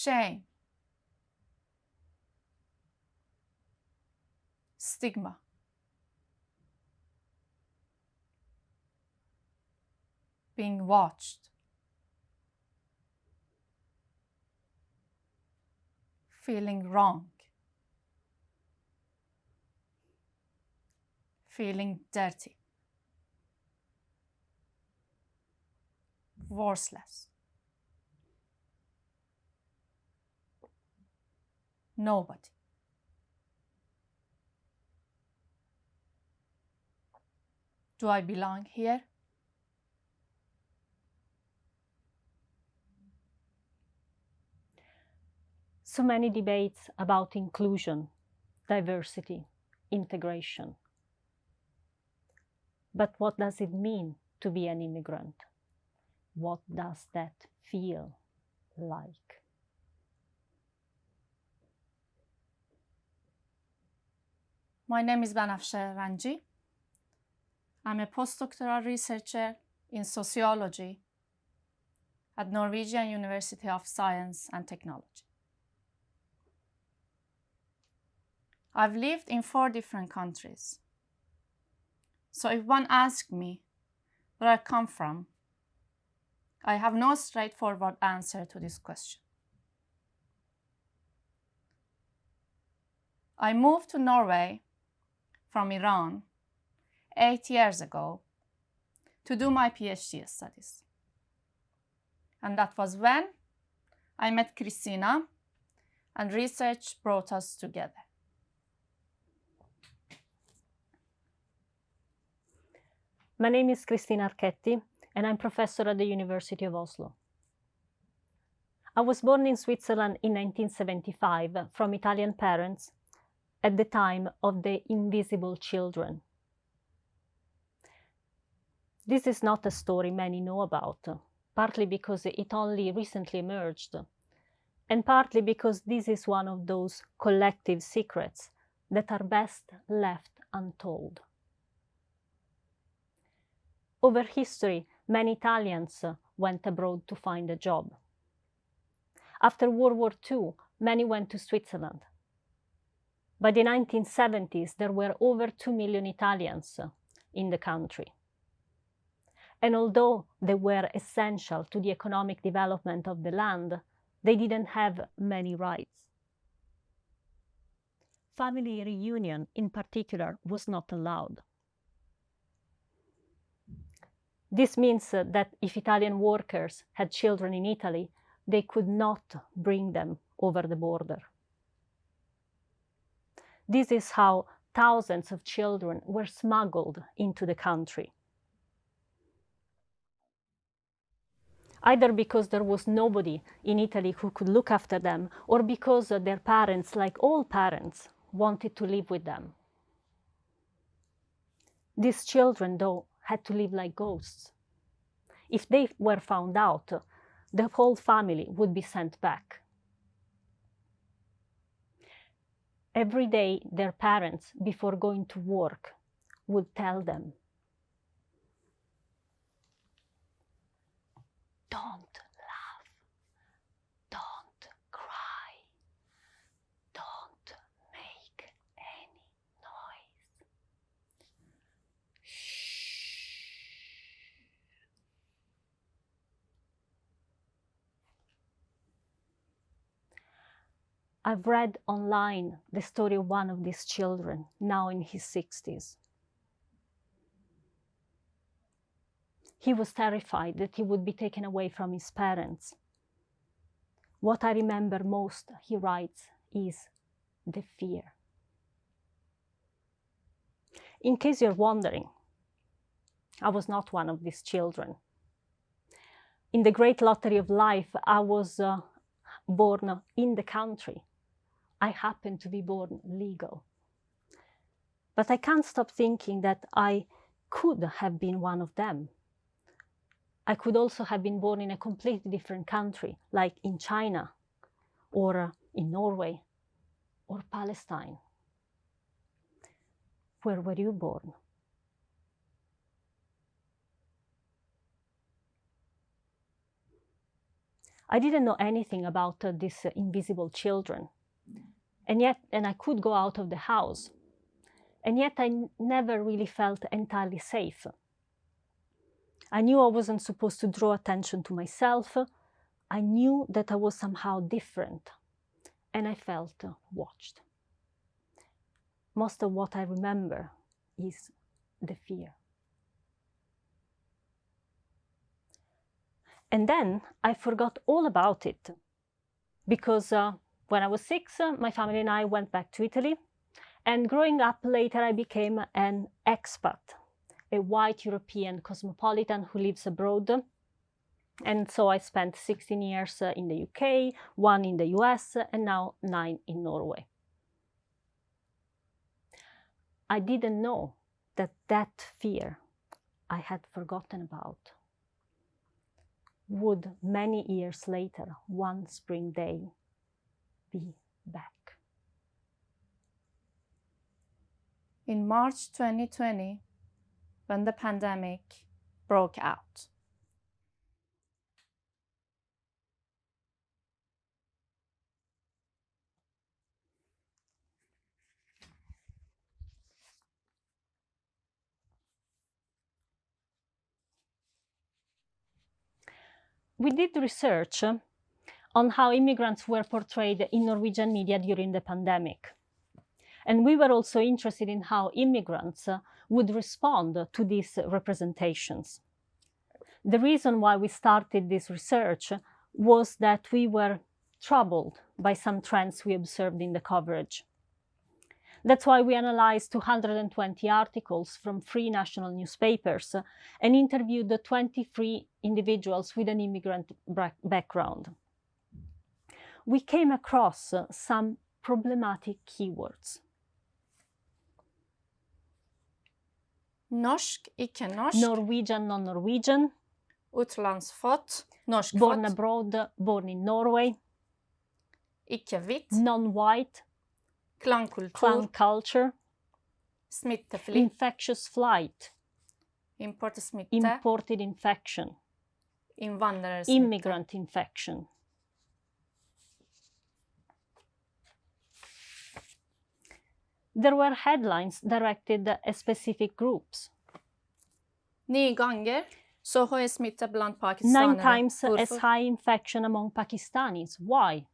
shame, stigma, being watched, feeling wrong, feeling dirty, worthless, nobody. Do I belong here? So many debates about inclusion, diversity, integration. But what does it mean to be an immigrant? What does that feel like? My name is Banafsheh Ranji. I'm a postdoctoral researcher in sociology at Norwegian University of Science and Technology. I've lived in 4 different countries. So if one asks me where I come from, I have no straightforward answer to this question. I moved to Norway from Iran 8 years ago to do my PhD studies. And that was when I met Cristina and research brought us together. My name is Cristina Archetti, and I'm professor at the University of Oslo. I was born in Switzerland in 1975 from Italian parents at the time of the invisible children. This is not a story many know about, partly because it only recently emerged, and partly because this is one of those collective secrets that are best left untold. Over history, many Italians went abroad to find a job. After World War II, many went to Switzerland. By the 1970s, there were over 2 million Italians in the country. And although they were essential to the economic development of the land, they didn't have many rights. Family reunion, in particular, was not allowed. This means that if Italian workers had children in Italy, they could not bring them over the border. This is how thousands of children were smuggled into the country. Either because there was nobody in Italy who could look after them, or because their parents, like all parents, wanted to live with them. These children, though, had to live like ghosts. If they were found out, the whole family would be sent back. Every day, their parents, before going to work, would tell them, "Don't laugh, don't cry, don't make any noise. Shh." I've read online the story of one of these children, now in his 60s. He was terrified that he would be taken away from his parents. What I remember most, he writes, is the fear. In case you're wondering, I was not one of these children. In the great lottery of life, I was born in the country. I happened to be born legal. But I can't stop thinking that I could have been one of them. I could also have been born in a completely different country, like in China, or in Norway, or Palestine. Where were you born? I didn't know anything about these invisible children. And I could go out of the house. And yet I never really felt entirely safe. I knew I wasn't supposed to draw attention to myself. I knew that I was somehow different. And I felt watched. Most of what I remember is the fear. And then I forgot all about it. Because when I was 6, my family and I went back to Italy. And growing up later, I became an expat, a white European cosmopolitan who lives abroad. And so I spent 16 years in the UK, 1 in the US, and now 9 in Norway. I didn't know that that fear I had forgotten about would many years later, one spring day, be back. In March 2020, when the pandemic broke out, we did research on how immigrants were portrayed in Norwegian media during the pandemic. And we were also interested in how immigrants would respond to these representations. The reason why we started this research was that we were troubled by some trends we observed in the coverage. That's why we analyzed 220 articles from 3 national newspapers and interviewed 23 individuals with an immigrant background. We came across some problematic keywords. norsk, ikke norsk, Norwegian, non-Norwegian, utenlandsfødt, norskfødt, born abroad, born in Norway, ikke hvitt, non-white, klangkultur, clan culture, smittefri, infectious flight, importsmitte, imported infection, innvandrersmitte, immigrant infection. There were headlines directed at specific groups. 9 ganger så høy smitte blant 9 pakistanere. times as Hvorfor? high infection among Pakistanis. Why?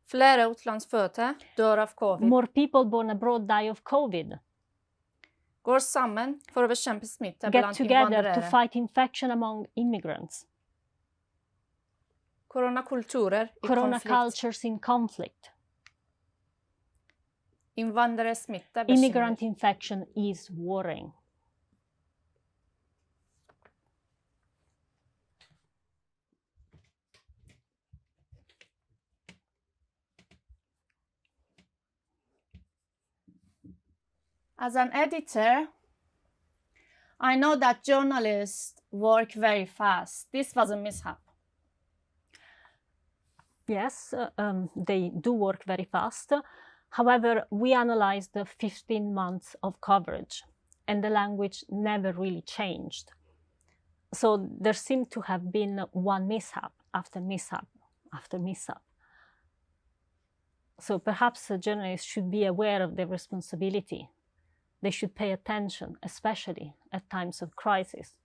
Flere utenlandsfødte dør av covid. More people born abroad die of COVID. Går sammen for å bekjempe smitte Get blant together to innvandrere. fight infection among immigrants. Koronakulturer i Corona konflikt. cultures in conflict. Innvandrersmitte Immigrant bekymrer. infection is worrying. As an editor, I know that journalists work very fast. This was a mishap. Yes, they do work very fast. However, we analyzed the 15 months of coverage and the language never really changed. So there seemed to have been one mishap after mishap after mishap. So perhaps journalists should be aware of their responsibility. They should pay attention, especially at times of crisis.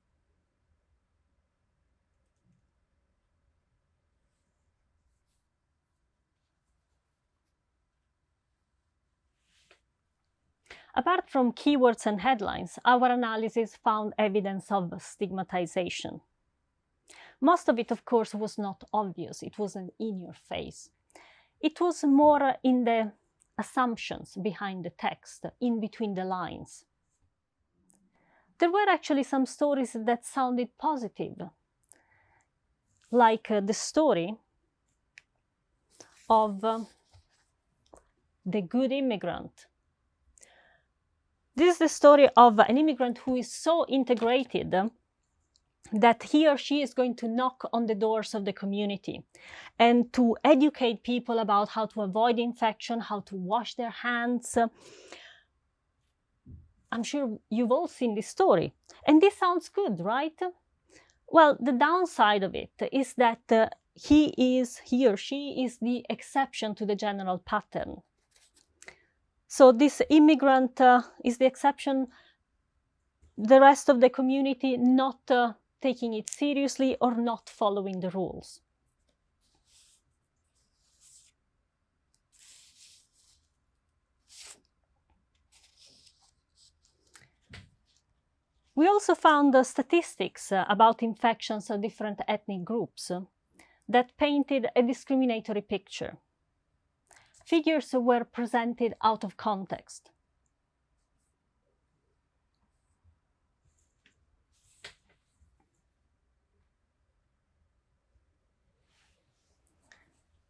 Apart from keywords and headlines, our analysis found evidence of stigmatization. Most of it, of course, was not obvious. It wasn't in your face. It was more in the assumptions behind the text, in between the lines. There were actually some stories that sounded positive, like the story of the good immigrant. This is the story of an immigrant who is so integrated that he or she is going to knock on the doors of the community and to educate people about how to avoid infection, how to wash their hands. I'm sure you've all seen this story. And this sounds good, right? Well, the downside of it is that he or she is the exception to the general pattern. So this immigrant is the exception, the rest of the community not taking it seriously or not following the rules. We also found statistics about infections of different ethnic groups that painted a discriminatory picture. Figures were presented out of context.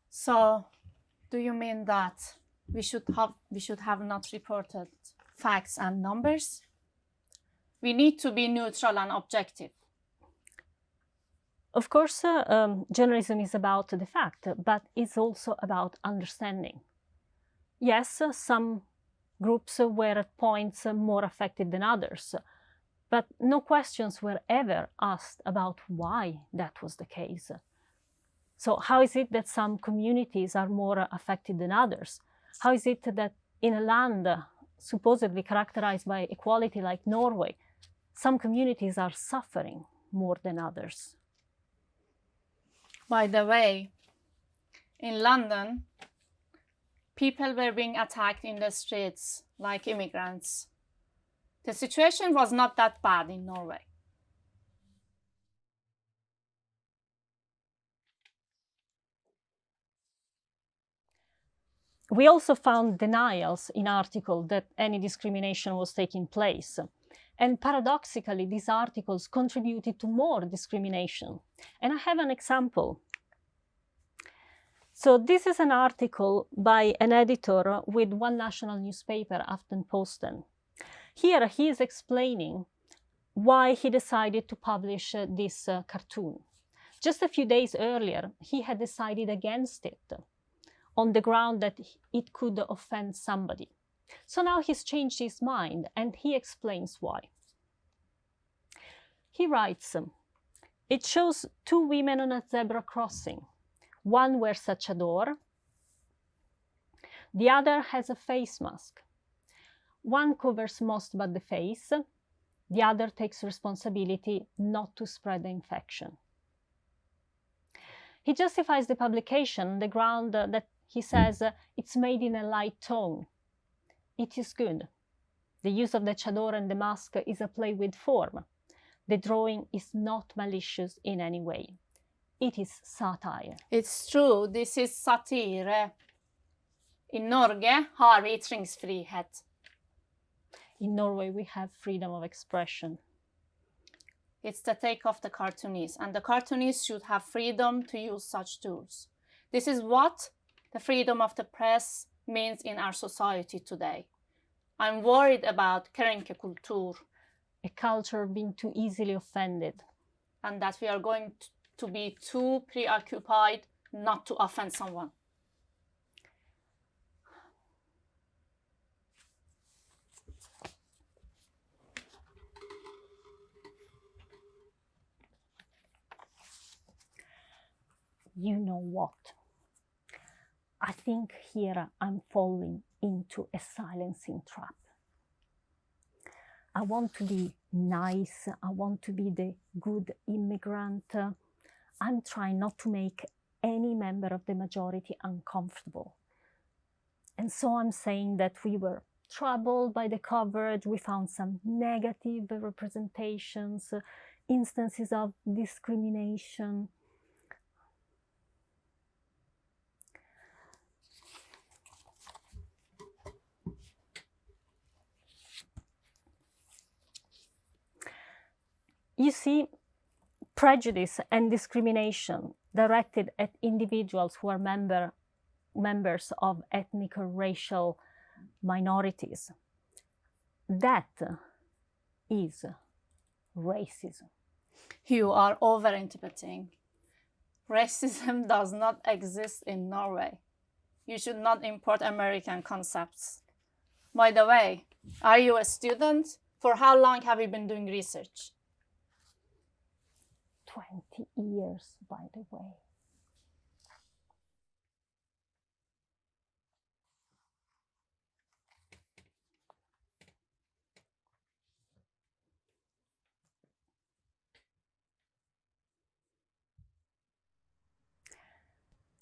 So, do you mean that we should have not reported facts and numbers? We need to be neutral and objective. Of course, journalism is about the fact, but it's also about understanding. Yes, some groups were at points more affected than others, but no questions were ever asked about why that was the case. So how is it that some communities are more affected than others? How is it that in a land supposedly characterized by equality like Norway, some communities are suffering more than others? By the way, in London, people were being attacked in the streets like immigrants. The situation was not that bad in Norway. We also found denials in articles that any discrimination was taking place. And paradoxically, these articles contributed to more discrimination. And I have an example. So this is an article by an editor with one national newspaper, Aftenposten. Here he is explaining why he decided to publish this cartoon. Just a few days earlier, he had decided against it on the ground that it could offend somebody. So now he's changed his mind, and he explains why. He writes, "It shows two women on a zebra crossing. One wears a chador, the other has a face mask. One covers most but the face, the other takes responsibility not to spread the infection." He justifies the publication on the ground that he says it's made in a light tone. It is good. The use of the chador and the mask is a play with form. The drawing is not malicious in any way. It is satire. It's true, this is satire. I Norge har vi ytringsfrihet. In Norway, we have freedom of expression. It's the take of the cartoonists, and the cartoonists should have freedom to use such tools. This is what the freedom of the press means in our society today. I'm worried about krenkekultur, A culture being too easily offended. and that we are going to be too preoccupied not to offend someone. You know what? I think here I'm falling into a silencing trap. I want to be nice. I want to be the good immigrant. I'm trying not to make any member of the majority uncomfortable. And so I'm saying that we were troubled by the coverage. We found some negative representations, instances of discrimination. You see, prejudice and discrimination directed at individuals who are members of ethnic or racial minorities, that is racism. You are overinterpreting. Racism does not exist in Norway. You should not import American concepts. By the way, are you a student? For how long have you been doing research? 20 years, by the way.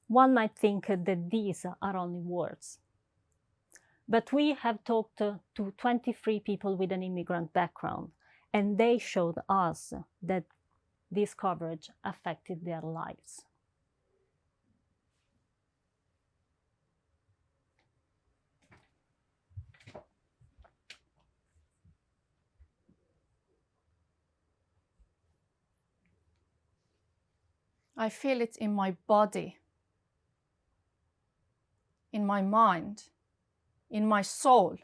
One might think that these are only words. But we have talked to 23 people with an immigrant background, and they showed us that this coverage affected their lives. I feel it in my body, in my mind, in my soul.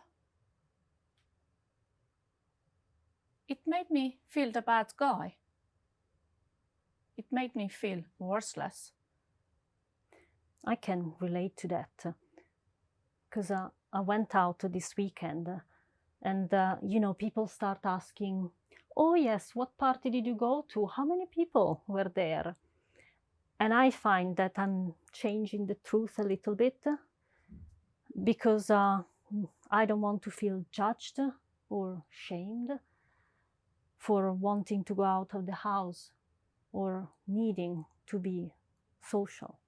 It made me feel the bad guy. It made me feel worthless. I can relate to that because I went out this weekend and, people start asking, oh yes, what party did you go to? How many people were there? And I find that I'm changing the truth a little bit because I don't want to feel judged or shamed for wanting to go out of the house or needing to be social.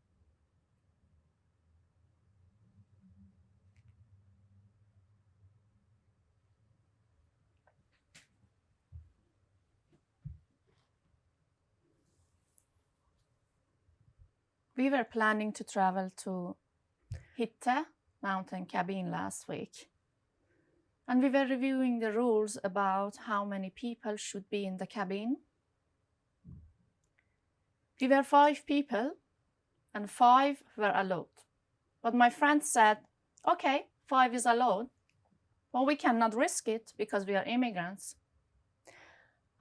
We were planning to travel to Hitte mountain cabin last week. And we were reviewing the rules about how many people should be in the cabin. We were 5 people and 5 were allowed. But my friend said, okay, 5 is allowed, but we cannot risk it because we are immigrants.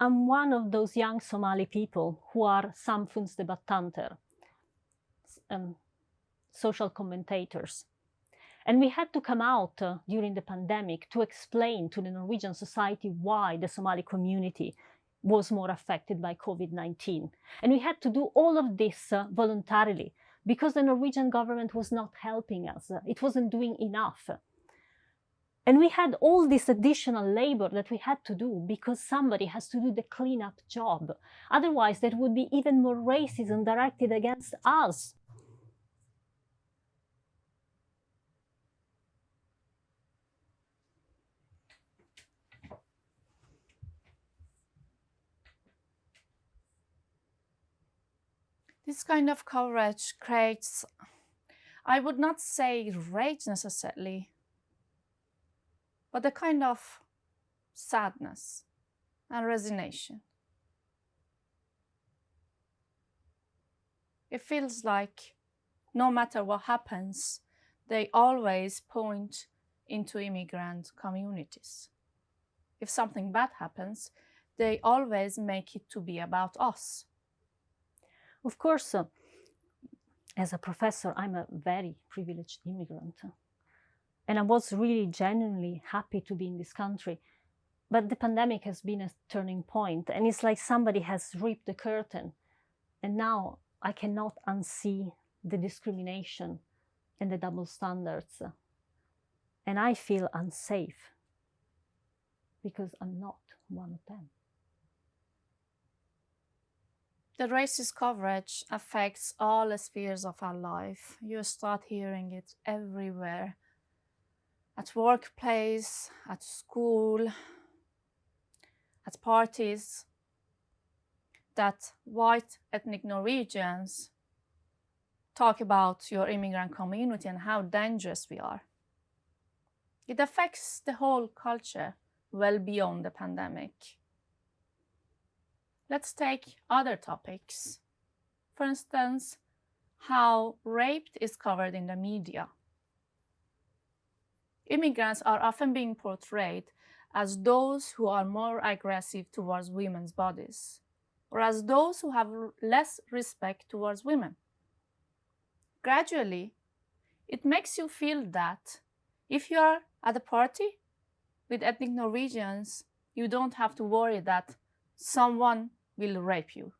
I'm one of those young Somali people who are samfunnsdebattanter, social commentators. And we had to come out during the pandemic to explain to the Norwegian society why the Somali community was more affected by COVID-19. And we had to do all of this voluntarily because the Norwegian government was not helping us. It wasn't doing enough. And we had all this additional labor that we had to do because somebody has to do the cleanup job. Otherwise, there would be even more racism directed against us. This kind of coverage creates, I would not say rage necessarily, but a kind of sadness and resignation. It feels like no matter what happens, they always point into immigrant communities. If something bad happens, they always make it to be about us. Of course, as a professor, I'm a very privileged immigrant. And I was really genuinely happy to be in this country. But the pandemic has been a turning point, and it's like somebody has ripped the curtain. And now I cannot unsee the discrimination and the double standards. And I feel unsafe because I'm not one of them. The racist coverage affects all the spheres of our life. You start hearing it everywhere. At workplace, at school, at parties, that white ethnic Norwegians talk about your immigrant community and how dangerous we are. It affects the whole culture well beyond the pandemic. Let's take other topics. For instance, how rape is covered in the media. Immigrants are often being portrayed as those who are more aggressive towards women's bodies, or as those who have less respect towards women. Gradually, it makes you feel that if you are at a party with ethnic Norwegians, you don't have to worry that someone will rape you.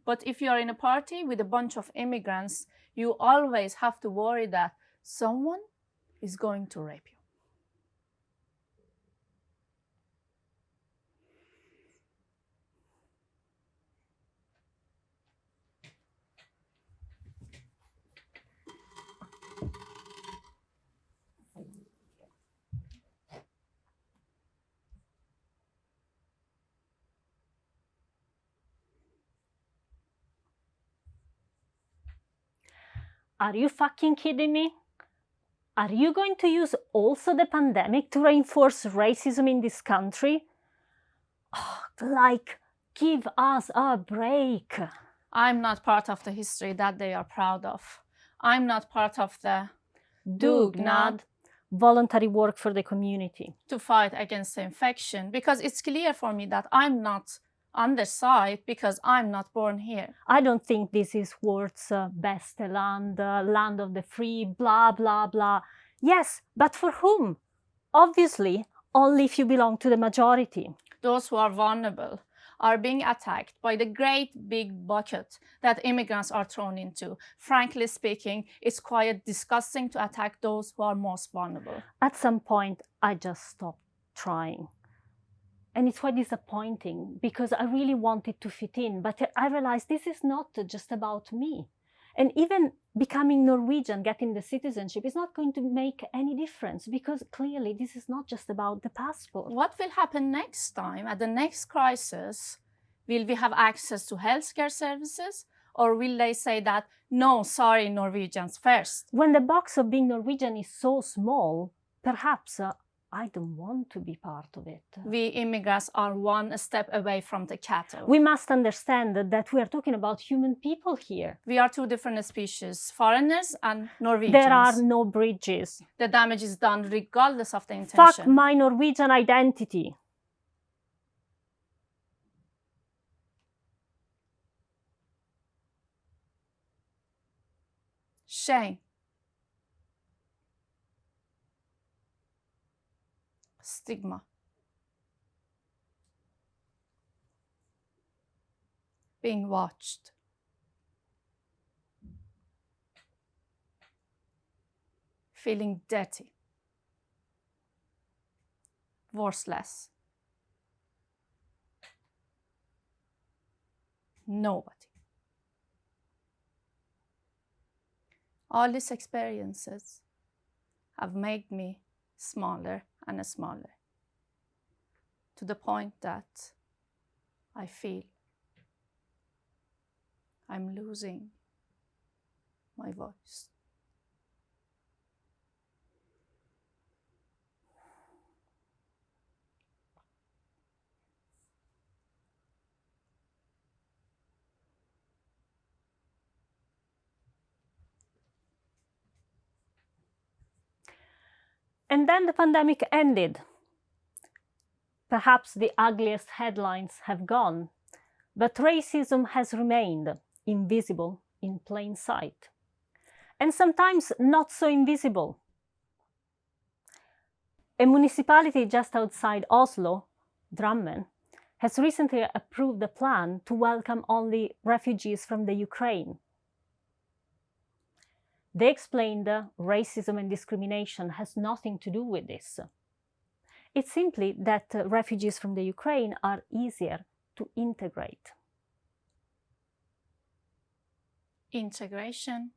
But if you are in a party with a bunch of immigrants, you always have to worry that someone is going to rape you. Are you fucking kidding me? Are you going to use also the pandemic to reinforce racism in this country? Oh, like, give us a break. I'm not part of the history that they are proud of. I'm not part of the Dugnad, voluntary work for the community. To fight against the infection, because it's clear for me that I'm not on the side because I'm not born here. I don't think this is worth beste land, land of the free, blah, blah, blah. Yes, but for whom? Obviously, only if you belong to the majority. Those who are vulnerable are being attacked by the great big bucket that immigrants are thrown into. Frankly speaking, it's quite disgusting to attack those who are most vulnerable. At some point, I just stopped trying. And it's quite disappointing because I really wanted to fit in, but I realized this is not just about me. And even becoming Norwegian, getting the citizenship, is not going to make any difference because clearly this is not just about the passport. What will happen next time at the next crisis? Will we have access to healthcare services? Or will they say that, no, sorry, Norwegians first? When the box of being Norwegian is so small, perhaps I don't want to be part of it. We immigrants are one step away from the cattle. We must understand that we are talking about human people here. We are two different species, foreigners and Norwegians. There are no bridges. The damage is done regardless of the intention. Fuck my Norwegian identity. Shame. Stigma. Being watched. Feeling dirty. Worthless. Nobody. All these experiences have made me smaller and smaller, to the point that I feel I'm losing my voice. And then the pandemic ended. Perhaps the ugliest headlines have gone, but racism has remained invisible in plain sight, and sometimes not so invisible. A municipality just outside Oslo, Drammen, has recently approved a plan to welcome only refugees from the Ukraine. They explained racism and discrimination has nothing to do with this. It's simply that refugees from the Ukraine are easier to integrate. Integration.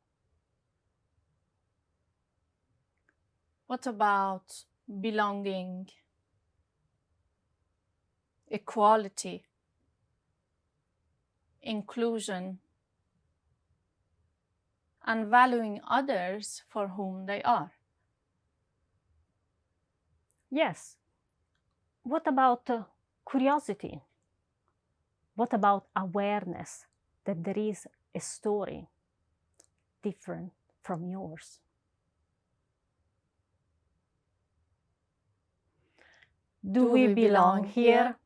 What about belonging, equality, inclusion, and valuing others for whom they are? Yes. What about curiosity? What about awareness that there is a story different from yours? Do we belong here?